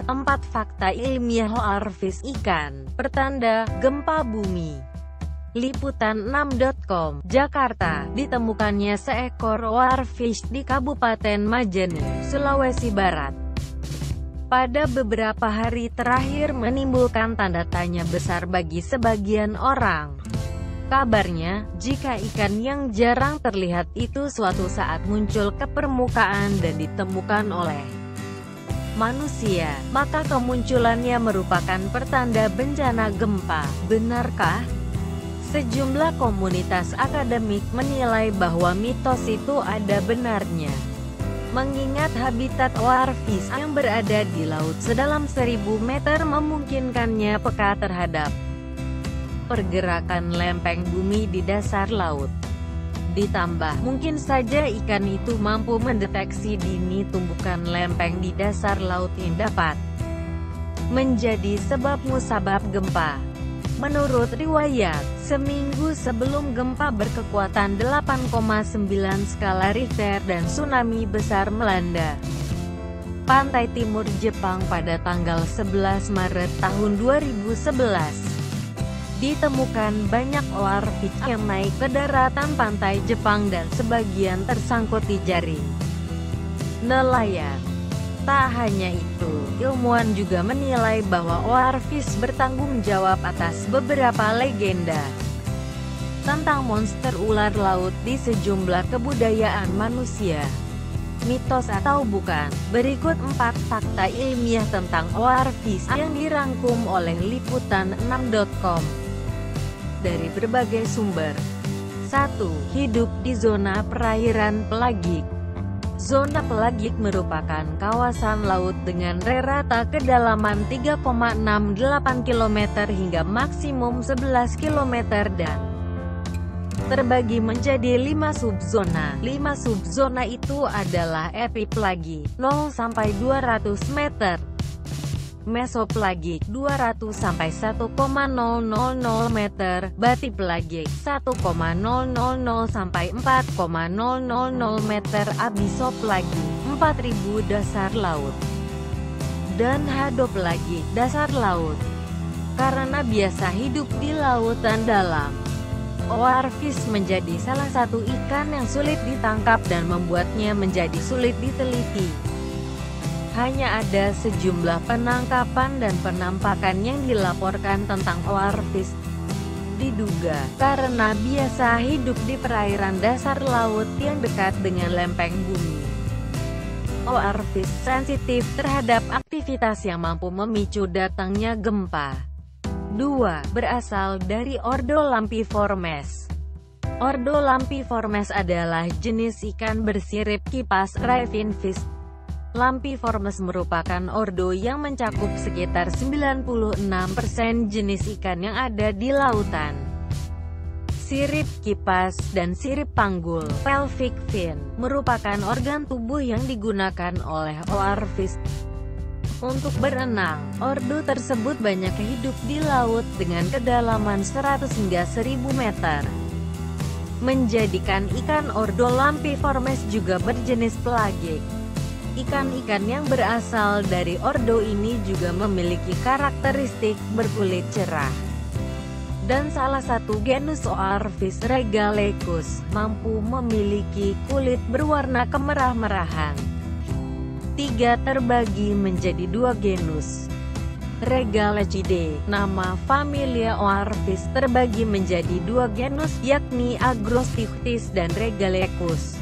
4 fakta ilmiah oarfish ikan, pertanda gempa bumi. Liputan6.com, Jakarta, ditemukannya seekor oarfish di Kabupaten Majene, Sulawesi Barat. Pada beberapa hari terakhir menimbulkan tanda tanya besar bagi sebagian orang. Kabarnya, jika ikan yang jarang terlihat itu suatu saat muncul ke permukaan dan ditemukan oleh manusia, maka kemunculannya merupakan pertanda bencana gempa. Benarkah? Sejumlah komunitas akademik menilai bahwa mitos itu ada benarnya. Mengingat habitat oarfish yang berada di laut sedalam 1000 meter memungkinkannya peka terhadap pergerakan lempeng bumi di dasar laut. Ditambah, mungkin saja ikan itu mampu mendeteksi dini tumbukan lempeng di dasar laut yang dapat menjadi sebab musabab gempa. Menurut riwayat, seminggu sebelum gempa berkekuatan 8,9 skala Richter dan tsunami besar melanda pantai timur Jepang pada tanggal 11 Maret tahun 2011. Ditemukan banyak oarfish yang naik ke daratan pantai Jepang dan sebagian tersangkut di jaring nelayan. Tak hanya itu, ilmuwan juga menilai bahwa oarfish bertanggung jawab atas beberapa legenda tentang monster ular laut di sejumlah kebudayaan manusia. Mitos atau bukan? Berikut 4 fakta ilmiah tentang oarfish yang dirangkum oleh Liputan6.com dari berbagai sumber. 1. Hidup di zona perairan pelagik. Zona pelagik merupakan kawasan laut dengan rata kedalaman 3,68 km hingga maksimum 11 km dan terbagi menjadi 5 subzona. 5 subzona itu adalah epipelagik 0 sampai 200 meter, mesopelagik 200 sampai 1,000 meter, batipelagik 1,000 sampai 4,000 meter, abisopelagik 4000 dasar laut, dan hadopelagik dasar laut. Karena biasa hidup di lautan dalam, oarfish menjadi salah satu ikan yang sulit ditangkap dan membuatnya menjadi sulit diteliti. Hanya ada sejumlah penangkapan dan penampakan yang dilaporkan tentang oarfish. Diduga, karena biasa hidup di perairan dasar laut yang dekat dengan lempeng bumi, oarfish sensitif terhadap aktivitas yang mampu memicu datangnya gempa. 2. Berasal dari Ordo Lampiformes. Ordo Lampiformes adalah jenis ikan bersirip kipas ravenfish. Lampiformes merupakan ordo yang mencakup sekitar 96% jenis ikan yang ada di lautan. Sirip kipas dan sirip panggul, pelvic fin, merupakan organ tubuh yang digunakan oleh oarfish untuk berenang. Ordo tersebut banyak hidup di laut dengan kedalaman 100 hingga 1000 meter. Menjadikan ikan ordo Lampiformes juga berjenis pelagik. Ikan-ikan yang berasal dari ordo ini juga memiliki karakteristik berkulit cerah. Dan salah satu genus oarfish, Regalecus, mampu memiliki kulit berwarna kemerah-merahan. 3. Terbagi menjadi 2 genus. Regalecidae, nama familia oarfish, terbagi menjadi 2 genus, yakni Agrostichthys dan Regalecus.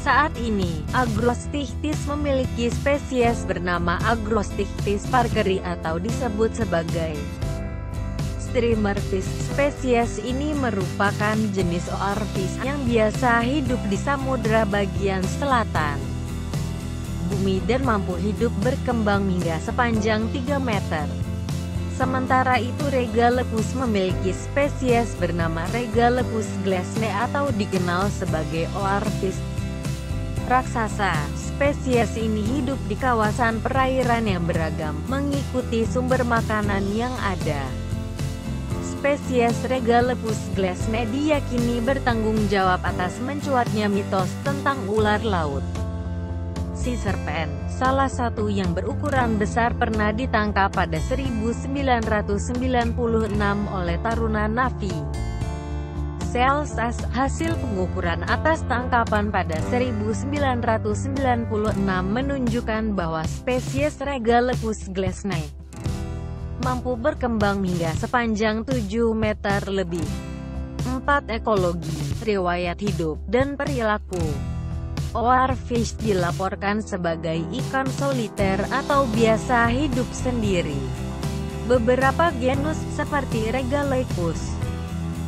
Saat ini, Agrostichthys memiliki spesies bernama Agrostichthys parkeri atau disebut sebagai streamerfish. Spesies ini merupakan jenis oarfish yang biasa hidup di samudra bagian selatan bumi dan mampu hidup berkembang hingga sepanjang 3 meter. Sementara itu Regalepus memiliki spesies bernama Regalepus glesne atau dikenal sebagai oarfish raksasa. Spesies ini hidup di kawasan perairan yang beragam, mengikuti sumber makanan yang ada. Spesies Regalepus glesne diyakini bertanggung jawab atas mencuatnya mitos tentang ular laut. Sea serpent, salah satu yang berukuran besar, pernah ditangkap pada 1996 oleh taruna Navy Celsius. Hasil pengukuran atas tangkapan pada 1996 menunjukkan bahwa spesies Regalepus glassnei mampu berkembang hingga sepanjang 7 meter lebih. 4. Ekologi, riwayat hidup, dan perilaku. Oarfish dilaporkan sebagai ikan soliter atau biasa hidup sendiri. Beberapa genus seperti Regalepus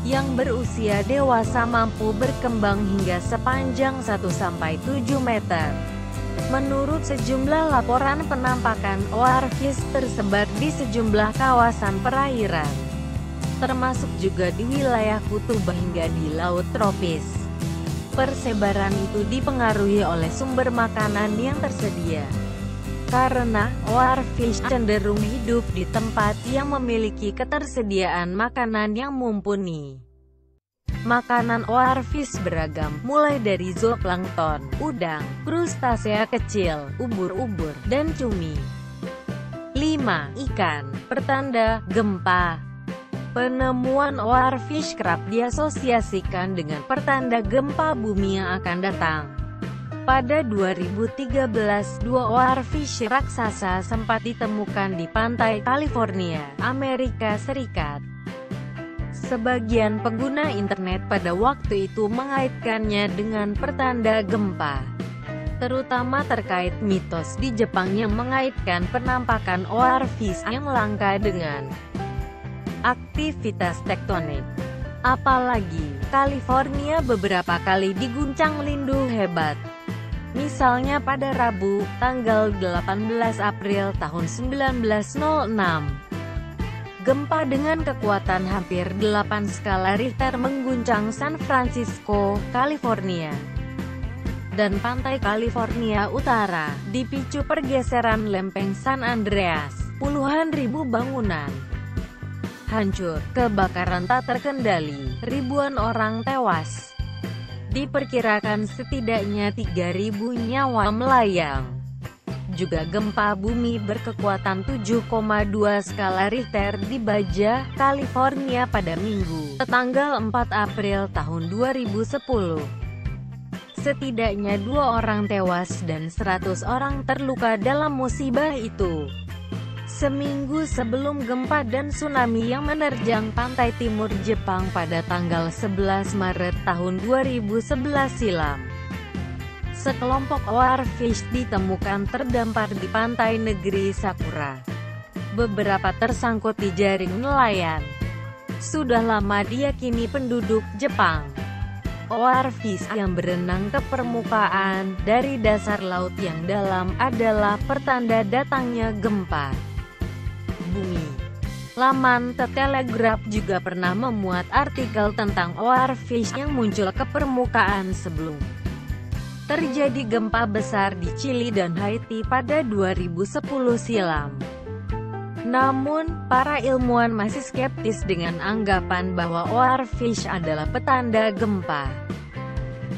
yang berusia dewasa mampu berkembang hingga sepanjang 1-7 meter. Menurut sejumlah laporan, penampakan oarfish tersebar di sejumlah kawasan perairan, termasuk juga di wilayah kutub hingga di laut tropis. Persebaran itu dipengaruhi oleh sumber makanan yang tersedia, karena oarfish cenderung hidup di tempat yang memiliki ketersediaan makanan yang mumpuni. Makanan oarfish beragam, mulai dari zooplankton, udang, krustasea kecil, ubur-ubur, dan cumi. 5. Ikan pertanda gempa. Penemuan oarfish kerap diasosiasikan dengan pertanda gempa bumi yang akan datang. Pada 2013, 2 oarfish raksasa sempat ditemukan di pantai California, Amerika Serikat. Sebagian pengguna internet pada waktu itu mengaitkannya dengan pertanda gempa, terutama terkait mitos di Jepang yang mengaitkan penampakan oarfish yang langka dengan aktivitas tektonik. Apalagi, California beberapa kali diguncang lindung hebat. Misalnya pada Rabu, tanggal 18 April tahun 1906. Gempa dengan kekuatan hampir 8 skala Richter mengguncang San Francisco, California, dan pantai California Utara, dipicu pergeseran lempeng San Andreas. Puluhan ribu bangunan hancur, kebakaran tak terkendali, ribuan orang tewas. Diperkirakan setidaknya 3.000 nyawa melayang. Juga gempa bumi berkekuatan 7,2 skala Richter di Baja, California pada Minggu, tanggal 4 April tahun 2010. Setidaknya 2 orang tewas dan 100 orang terluka dalam musibah itu. Seminggu sebelum gempa dan tsunami yang menerjang pantai timur Jepang pada tanggal 11 Maret tahun 2011 silam, sekelompok oarfish ditemukan terdampar di pantai negeri Sakura. Beberapa tersangkut di jaring nelayan. Sudah lama diyakini penduduk Jepang, oarfish yang berenang ke permukaan dari dasar laut yang dalam adalah pertanda datangnya gempa bumi. Laman The Telegraph juga pernah memuat artikel tentang oarfish yang muncul ke permukaan sebelum terjadi gempa besar di Chili dan Haiti pada 2010 silam. Namun, para ilmuwan masih skeptis dengan anggapan bahwa oarfish adalah petanda gempa.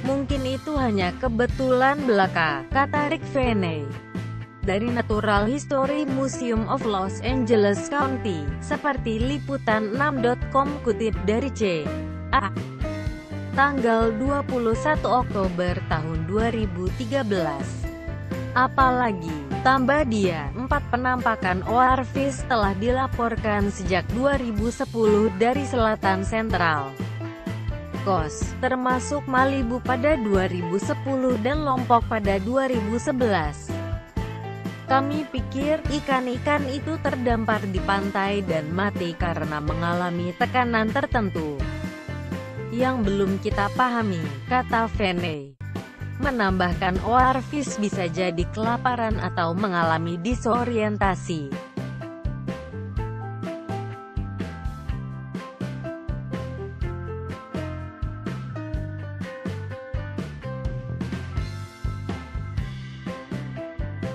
Mungkin itu hanya kebetulan belaka, kata Rick Feney dari Natural History Museum of Los Angeles County, seperti liputan6.com kutip dari C.A. tanggal 21 Oktober tahun 2013. Apalagi, tambah dia, 4 penampakan oarfish telah dilaporkan sejak 2010 dari selatan sentral Coast, termasuk Malibu pada 2010 dan Lombok pada 2011. Kami pikir ikan-ikan itu terdampar di pantai dan mati karena mengalami tekanan tertentu yang belum kita pahami, kata Feney. Menambahkan oarfish bisa jadi kelaparan atau mengalami disorientasi.